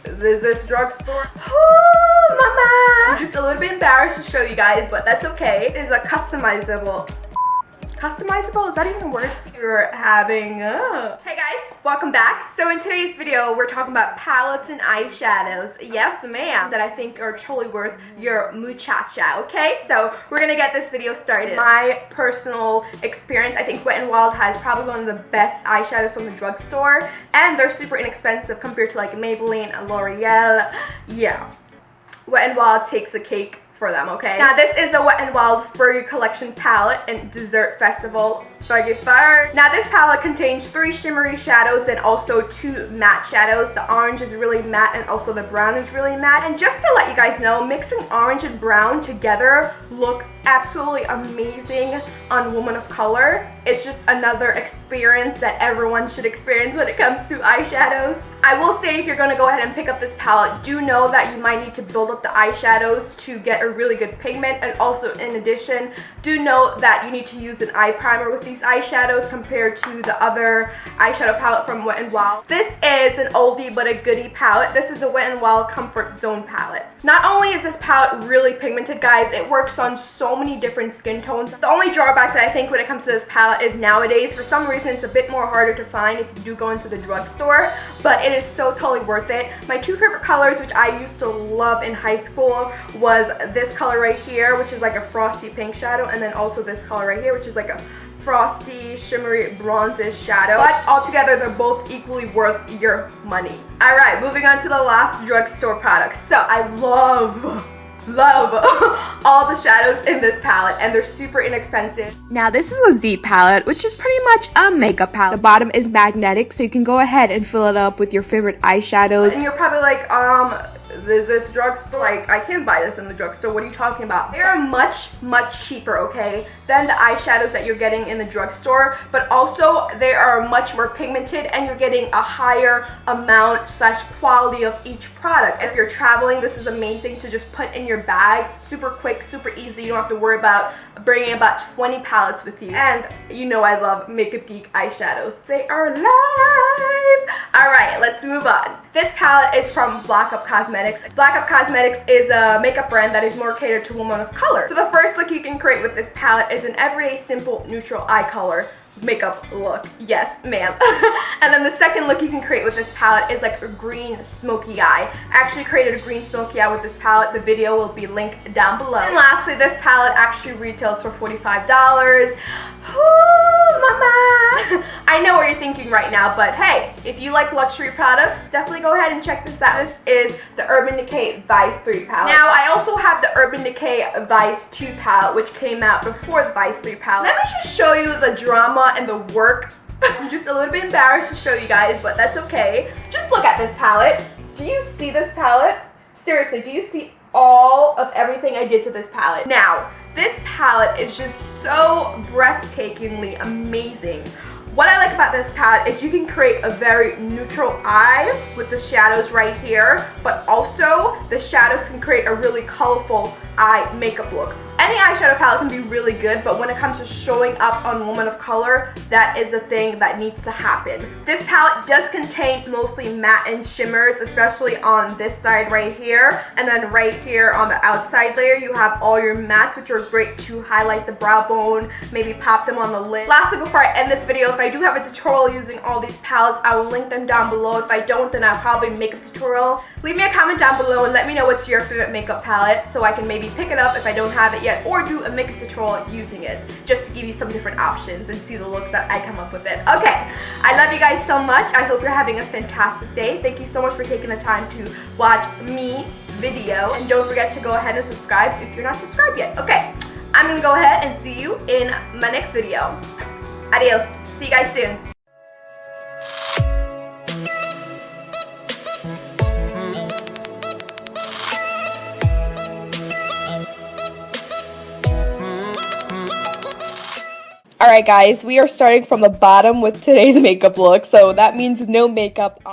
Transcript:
this drugstore. Oh, mama! I'm just a little bit embarrassed to show you guys, but that's okay. It is a customizable, is that even a word? You're having, Hey guys, welcome back. So in today's video, we're talking about palettes and eyeshadows. Yes, ma'am. That I think are totally worth your muchacha, okay? So we're gonna get this video started. My personal experience, I think Wet n Wild has probably one of the best eyeshadows from the drugstore, and they're super inexpensive compared to like Maybelline and L'Oreal. Yeah, Wet n Wild takes the cake for them, okay? Now this is a Wet n Wild Fergie Collection palette and Dessert Festival Fergie Fire. Now this palette contains 3 shimmery shadows and also 2 matte shadows. The orange is really matte and also the brown is really matte. And just to let you guys know, mixing orange and brown together look absolutely amazing on women of color. It's just another experience that everyone should experience when it comes to eyeshadows. I will say, if you're going to go ahead and pick up this palette, do know that you might need to build up the eyeshadows to get a really good pigment, and also in addition, do know that you need to use an eye primer with these eyeshadows compared to the other eyeshadow palette from Wet n Wild. This is an oldie but a goodie palette. This is the Wet n Wild Comfort Zone palette. Not only is this palette really pigmented, guys, it works on so many different skin tones. The only drawback that I think when it comes to this palette is nowadays, for some reason, it's a bit more harder to find if you do go into the drugstore, but it is so totally worth it. My 2 favorite colors, which I used to love in high school, was this color right here, which is like a frosty pink shadow, and then also this color right here, which is like a frosty, shimmery, bronzish shadow. But altogether, they're both equally worth your money. Alright, moving on to the last drugstore product. So I love all the shadows in this palette, and they're super inexpensive. Now this is a Z palette, which is pretty much a makeup palette. The bottom is magnetic, so you can go ahead and fill it up with your favorite eyeshadows. And you're probably like, this drugstore, like, I can't buy this in the drugstore. What are you talking about? They are much cheaper, okay, than the eyeshadows that you're getting in the drugstore, but also they are much more pigmented, and you're getting a higher amount / quality of each product. If you're traveling, this is amazing to just put in your bag. Super quick, super easy. You don't have to worry about bringing about 20 palettes with you. And you know I love Makeup Geek eyeshadows. They are live! Alright, let's move on. This palette is from Black Up Cosmetics. Black Up Cosmetics is a makeup brand that is more catered to women of color. So the first look you can create with this palette is an everyday simple neutral eye color makeup look. Yes, ma'am. And then the second look you can create with this palette is like a green smoky eye. I actually created a green smoky eye with this palette. The video will be linked down below. And lastly, this palette actually retails for $45. Ooh, mama! I know what you're thinking right now, but hey, if you like luxury products, definitely go ahead and check this out. This is the Urban Decay Vice 3 palette. Now, I also have the Urban Decay Vice 2 palette, which came out before the Vice 3 palette. Let me just show you the drama and the work. I'm just a little bit embarrassed to show you guys, but that's okay. Just look at this palette. Do you see this palette? Seriously, do you see all of everything I did to this palette? Now, this palette is just so breathtakingly amazing. What I like about this palette is you can create a very neutral eye with the shadows right here, but also the shadows can create a really colorful eye makeup look. Any eyeshadow palette can be really good, but when it comes to showing up on women of color, that is a thing that needs to happen. This palette does contain mostly matte and shimmers, especially on this side right here, and then right here on the outside layer you have all your mattes, which are great to highlight the brow bone, maybe pop them on the lid. Lastly, before I end this video, if I do have a tutorial using all these palettes, I will link them down below. If I don't, then I'll probably make a tutorial. Leave me a comment down below and let me know what's your favorite makeup palette, so I can maybe pick it up if I don't have it yet, or do a makeup tutorial using it, just to give you some different options and see the looks that I come up with it. Okay, I love you guys so much. I hope you're having a fantastic day. Thank you so much for taking the time to watch me video, and don't forget to go ahead and subscribe if you're not subscribed yet. Okay, I'm gonna go ahead and see you in my next video. Adios. See you guys soon. Alright guys, we are starting from the bottom with today's makeup look, so that means no makeup on